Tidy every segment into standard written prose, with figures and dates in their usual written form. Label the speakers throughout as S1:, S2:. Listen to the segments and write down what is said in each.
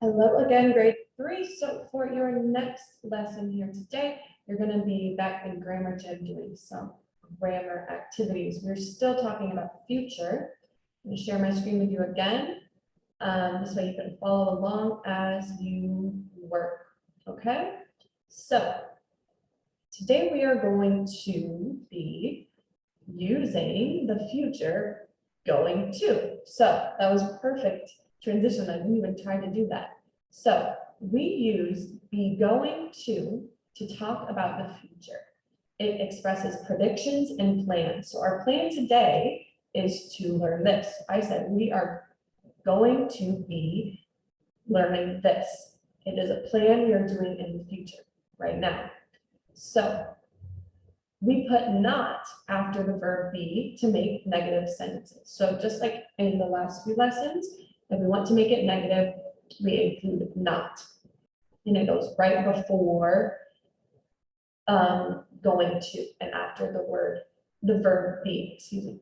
S1: Hello again, grade 3. So for your next lesson here today, you're going to be back in grammar gym doing some grammar activities. We're still talking about the future. I'm going to share my screen with you again. This way you can follow along as you work. Okay, so today we are going to be using the future going to. So that was perfect transition. I didn't even try to do that. So we use be going to talk about the future. It expresses predictions and plans. So our plan today is to learn this. I said we are going to be learning this. It is a plan we are doing in the future right now. So we put not after the verb be to make negative sentences. So just like in the last few lessons, if we want to make it negative, we include not. And it goes right before going to and after the verb be, excuse me.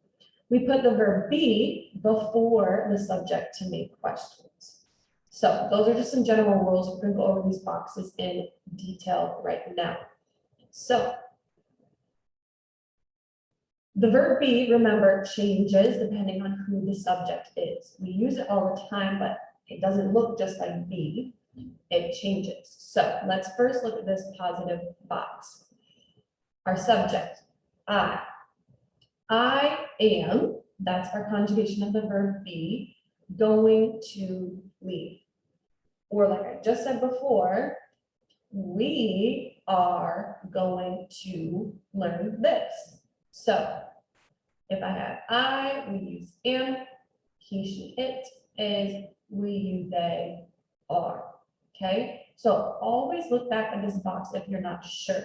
S1: We put the verb be before the subject to make questions. So those are just some general rules. We're going to go over these boxes in detail right now. So the verb be, remember, changes depending on who the subject is. We use it all the time, but it doesn't look just like be. It changes. So let's first look at this positive box. Our subject, I. I am, that's our conjugation of the verb be, going to leave. Or like I just said before, we are going to learn this. So if I have I, we use am, he, she, it, is, we, you, they, are. Okay, so always look back at this box if you're not sure.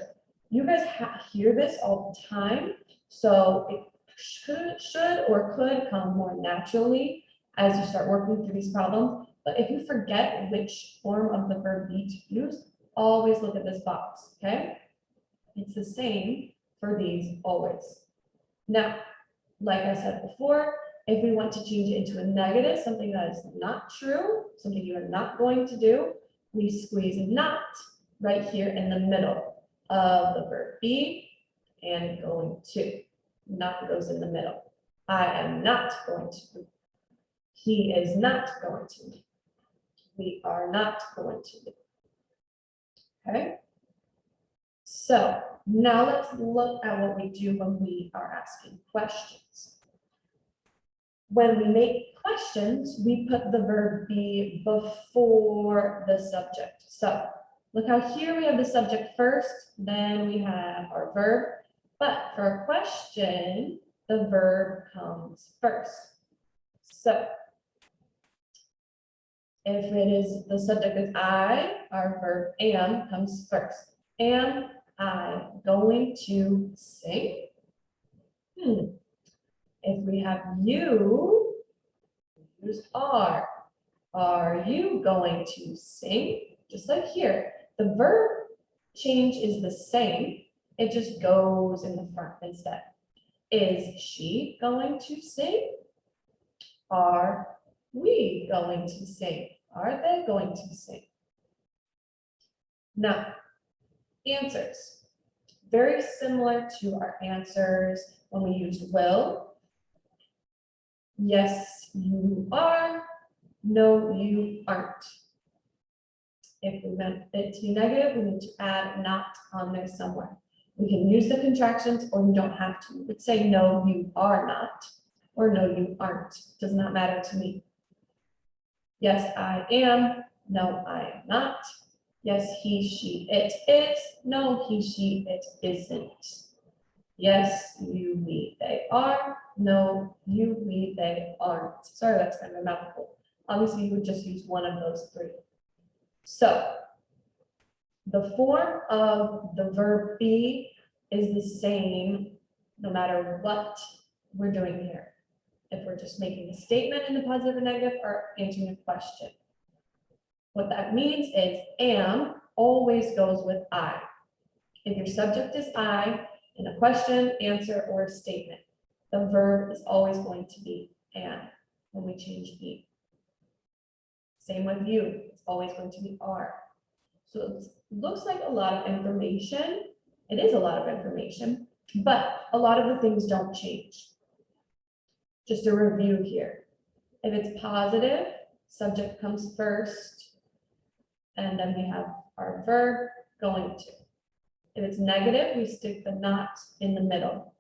S1: You guys hear this all the time, so it should or could come more naturally as you start working through these problems. But if you forget which form of the verb be to use, always look at this box, okay? It's the same for these always. Now, like I said before, if we want to change it into a negative, something that is not true, something you are not going to do, we squeeze not right here in the middle of the verb be and going to. Not goes in the middle. I am not going to. He is not going to. We are not going to. Okay? So now let's look at what we do when we are asking questions. When we make questions, we put the verb be before the subject. So look how here we have the subject first, then we have our verb. But for a question, the verb comes first. So if it is the subject is I, our verb am comes first. Am I going to sing? If we have you, use are. Are you going to sing? Just like here, the verb change is the same. It just goes in the front instead. Is she going to sing? Are we going to sing? Are they going to sing? Now, answers. Very similar to our answers when we use will. Yes, you are. No, you aren't. If we meant it to be negative, we need to add not on there somewhere. We can use the contractions or you don't have to. You could say no, you are not, or no, you aren't. Does not matter to me. Yes, I am. No, I am not. Yes, he, she, it is. No, he, she, it isn't. Yes, you, we, they are. No, you, we, they aren't. Sorry, that's kind of a mouthful. Obviously, you would just use one of those three. So the form of the verb be is the same no matter what we're doing here. If we're just making a statement in the positive or negative or answering a question. What that means is am always goes with I. If your subject is I in a question, answer, or a statement, the verb is always going to be am when we change be. Same with you, it's always going to be are. So it looks like a lot of information. It is a lot of information, but a lot of the things don't change. Just a review here. If it's positive, subject comes first, and then we have our verb going to. If it's negative, we stick the not in the middle.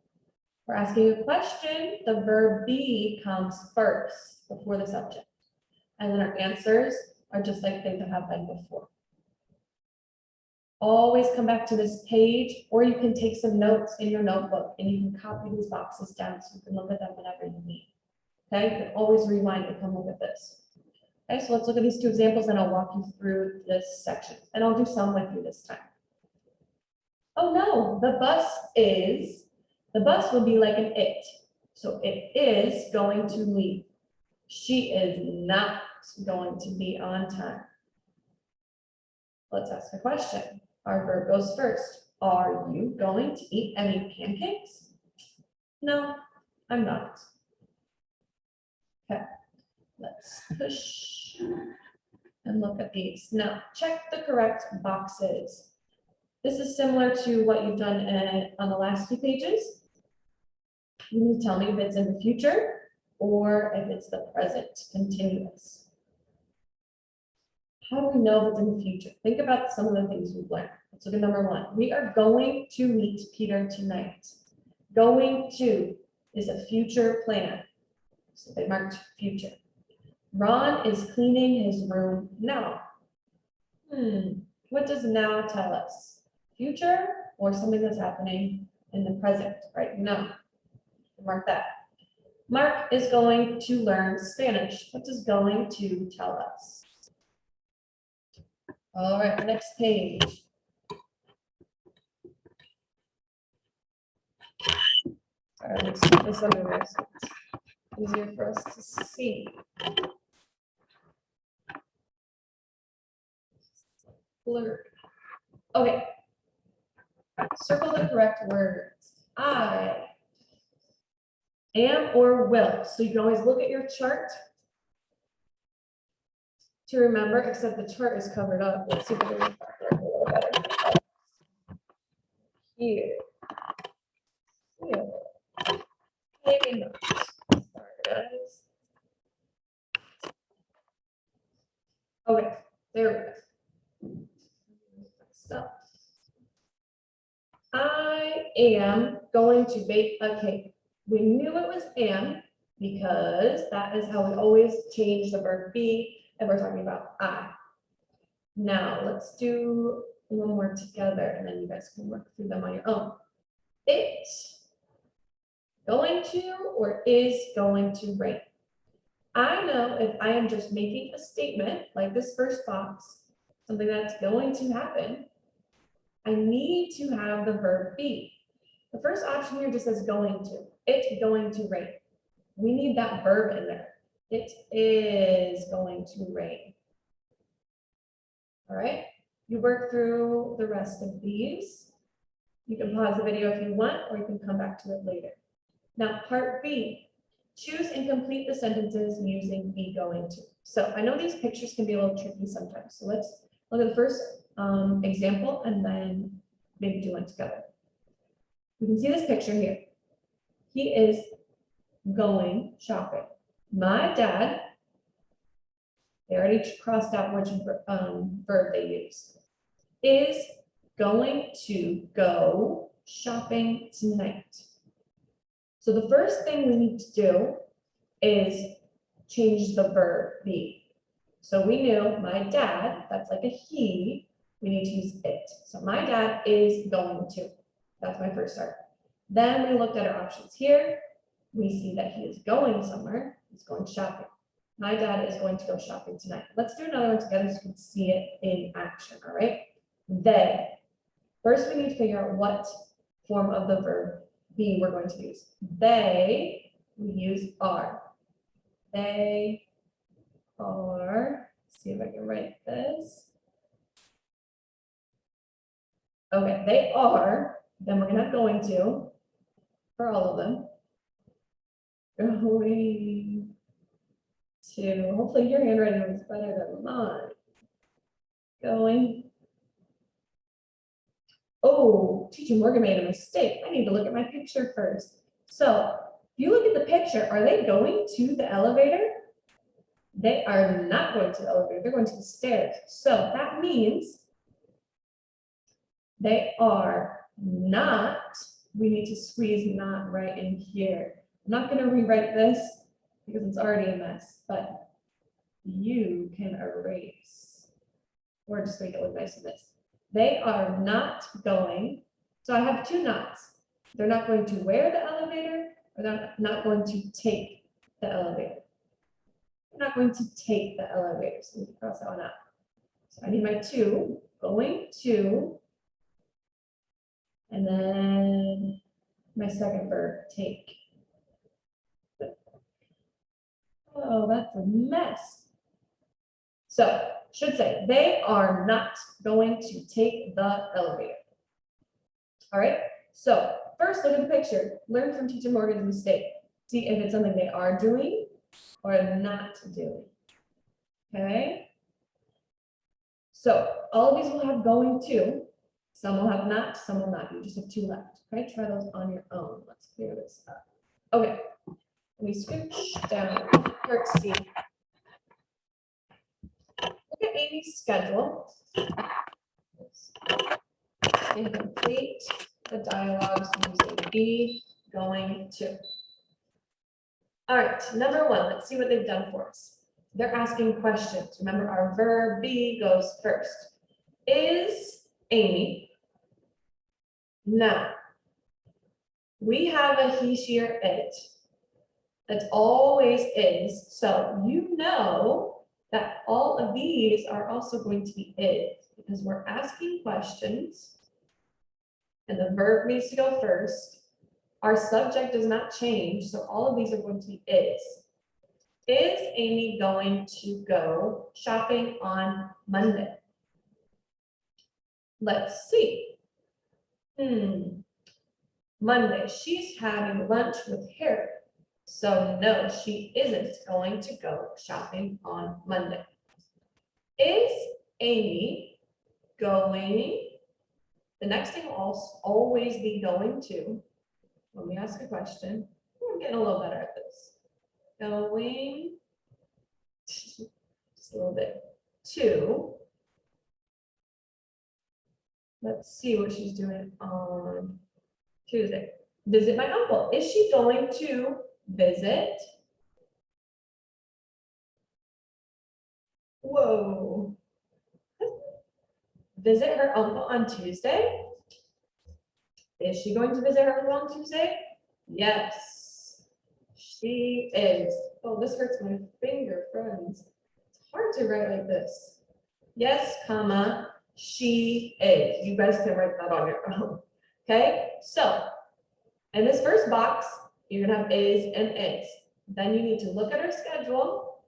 S1: We're asking a question, the verb be comes first before the subject. And then our answers are just like they have been before. Always come back to this page, or you can take some notes in your notebook and you can copy these boxes down so you can look at them whenever you need. Okay, you can always rewind and come look at this. Okay, so let's look at these two examples and I'll walk you through this section. And I'll do some with you this time. Oh no, the bus would be like an it. So it is going to leave. She is not going to be on time. Let's ask a question. Our verb goes first. Are you going to eat any pancakes? No, I'm not. Okay, let's push and look at these. Now, check the correct boxes. This is similar to what you've done on the last few pages. You need to tell me if it's in the future or if it's the present continuous. How do we know if it's in the future? Think about some of the things we've learned. Let's look at number one. We are going to meet Peter tonight. Going to is a future plan. So they marked future. Ron is cleaning his room now. What does now tell us? Future or something that's happening in the present right now? Mark that. Mark is going to learn Spanish. What does going to tell us? All right, next page. All right, let's put this under there so it's easier for us to see. Blurred. Okay. Circle the correct words. I am or will. So you can always look at your chart to remember, except the chart is covered up. Let's see if we can mark it a little better. Here. Here. Maybe not. Sorry, guys. Okay, there we go. So I am going to bake a cake. We knew it was am because that is how we always change the verb be if we're talking about I. Now let's do one more together and then you guys can work through them on your own. It going to or is going to rain. I know if I am just making a statement like this first box, something that's going to happen, I need to have the verb be. The first option here just says going to. It's going to rain. We need that verb in there. It is going to rain. All right, you work through the rest of these. You can pause the video if you want, or you can come back to it later. Now, part B, choose and complete the sentences using be going to. So I know these pictures can be a little tricky sometimes. So let's look at the first example and then maybe do one together. You can see this picture here. He is going shopping. My dad, they already crossed out which verb they use, is going to go shopping tonight. So the first thing we need to do is change the verb be. So we knew my dad, that's like a he, we need to use it. So my dad is going to. That's my first start. Then we looked at our options here. We see that he is going somewhere. He's going shopping. My dad is going to go shopping tonight. Let's do another one together so you can see it in action, all right? They. First, we need to figure out what form of the verb be we're going to use. They, we use are. They are, let's see if I can write this. Okay, they are, then we're gonna have going to, for all of them. Going to, hopefully your handwriting is better than mine. going. Oh, Teacher Morgan made a mistake. I need to look at my picture first. So if you look at the picture, are they going to the elevator? They are not going to the elevator. They're going to the stairs. So that means they are not, we need to squeeze not right in here. I'm not going to rewrite this because it's already a mess, but you can erase or just make it look nice in this. They are not going, so I have two nots. They're not going to wear the elevator, or they're not going to take the elevator. They're not going to take the elevator, so we can cross that one out. So I need my two, going to, and then my second verb, take. Oh, that's a mess. So, should say, they are not going to take the elevator. All right, so first look at the picture. Learn from Teacher Morgan's mistake. See if it's something they are doing or not doing. Okay. So all of these will have going to. Some will have not, some will not. You just have two left. Okay, try those on your own. Let's clear this up. Okay, let me scooch down. Part C. Look at Amy's schedule. And complete the dialogues using be, going to. All right, number one, let's see what they've done for us. They're asking questions. Remember, our verb be goes first. Is Amy? Now, we have a he, she, or it. It always is. So you know that all of these are also going to be is because we're asking questions and the verb needs to go first. Our subject does not change, so all of these are going to be is. Is Amy going to go shopping on Monday? Let's see. Monday, she's having lunch with Harry. So no, she isn't going to go shopping on Monday. Is Amy going? The next thing will always be going to. When we ask a question, I'm getting a little better at this. Going, just a little bit, to. Let's see what she's doing on Tuesday. Visit my uncle. Is she going to visit? Whoa. Visit her uncle on Tuesday? Is she going to visit her uncle on Tuesday? Yes, she is. Oh, this hurts my finger, friends. It's hard to write like this. Yes, comma, she is. You guys can write that on your own. Okay, so in this first box, you're gonna have is and is. Then you need to look at her schedule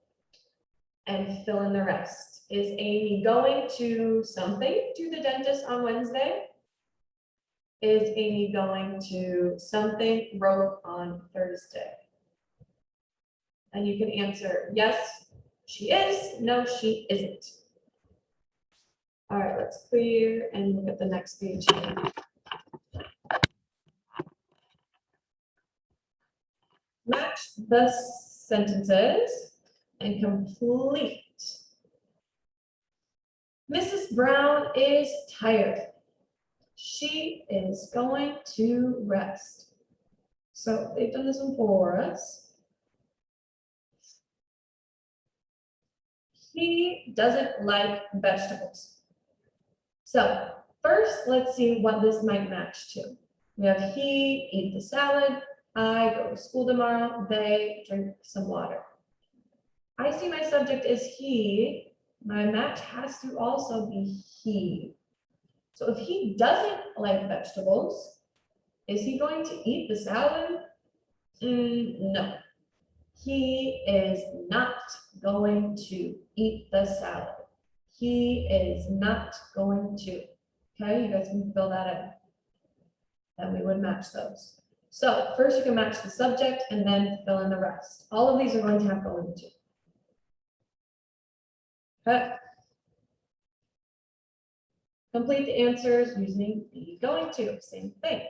S1: and fill in the rest. Is Amy going to something, to the dentist on Wednesday? Is Amy going to something, rope on Thursday? And you can answer yes, she is, no, she isn't. All right, let's clear and look at the next page. Match the sentences and complete. Mrs. Brown is tired. She is going to rest. So they've done this one for us. He doesn't like vegetables. So first, let's see what this might match to. We have he, eat the salad. I go to school tomorrow. They drink some water. I see my subject is he. My match has to also be he. So if he doesn't like vegetables, is he going to eat the salad? No. He is not going to eat the salad. He is not going to. Okay, you guys can fill that in. And we would match those. So first you can match the subject and then fill in the rest. All of these are going to have going to. Okay. Complete the answers using be going to, same thing.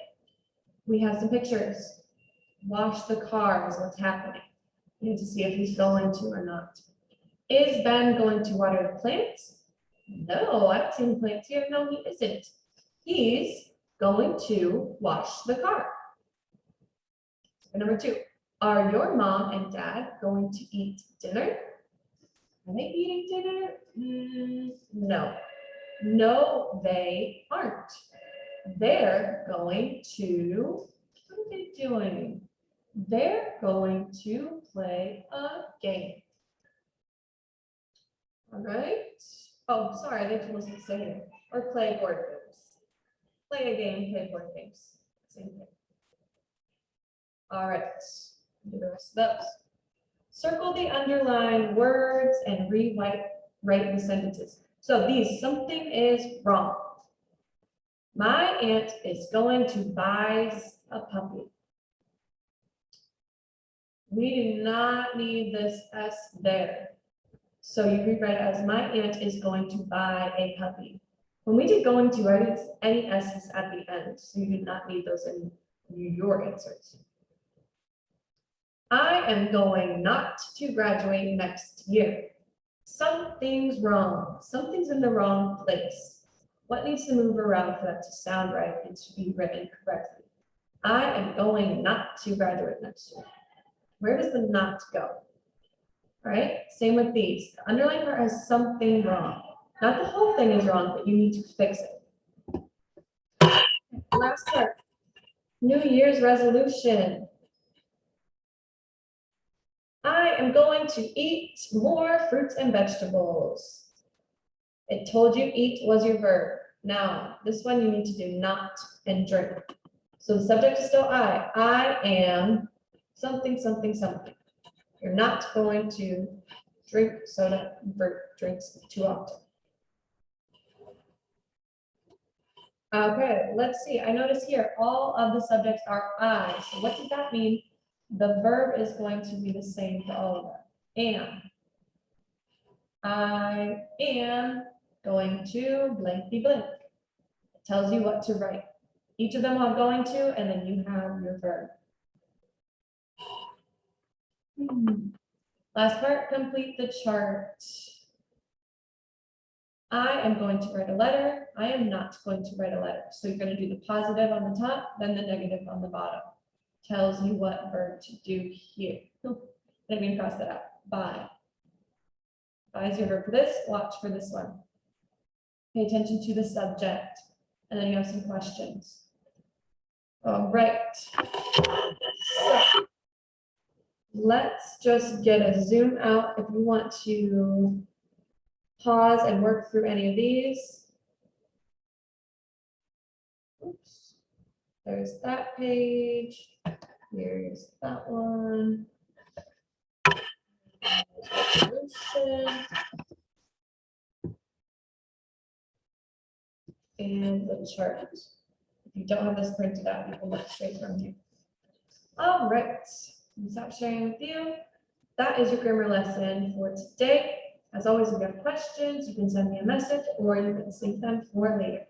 S1: We have some pictures. Wash the car is what's happening. You need to see if he's going to or not. Is Ben going to water the plants? No, I haven't seen plants here. No, he isn't. He's going to wash the car. Number 2, are your mom and dad going to eat dinner? Are they eating dinner? No. No, they aren't. They're going to, what are they doing? They're going to play a game. All right. Oh, sorry, they told us to say it. Or play board games. Play a game, play board games. Same thing. All right. Do the rest of those. Circle the underlined words and rewrite the sentences. So these, something is wrong. My aunt is going to buy a puppy. We do not need this S there. So you rewrite it as my aunt is going to buy a puppy. When we did going to, I didn't any S's at the end, so you do not need those in your answers. I am going not to graduate next year. Something's wrong. Something's in the wrong place. What needs to move around for that to sound right and to be written correctly? I am going not to graduate next year. Where does the not go? All right, same with these. The underlying part has something wrong. Not the whole thing is wrong, but you need to fix it. Last part. New Year's resolution. I am going to eat more fruits and vegetables. It told you eat was your verb. Now, this one you need to do not and drink. So the subject is still I. I am something, something, something. You're not going to drink soda for drinks too often. Okay, let's see. I notice here all of the subjects are I. So what does that mean? The verb is going to be the same for all of them. Am. I am going to blankety blank. It tells you what to write. Each of them have going to, and then you have your verb. Last part, complete the chart. I am going to write a letter. I am not going to write a letter. So you're going to do the positive on the top, then the negative on the bottom. Tells you what verb to do here. Let me cross that out. Buy. Buy is your verb for this. Watch for this one. Pay attention to the subject. And then you have some questions. All right. So let's just get a zoom out if you want to pause and work through any of these. Oops. There's that page. Here's that one. And the chart. If you don't have this printed out, you can look straight from here. All right. Stop sharing with you. That is your grammar lesson for today. As always, if you have questions, you can send me a message or you can save them for later.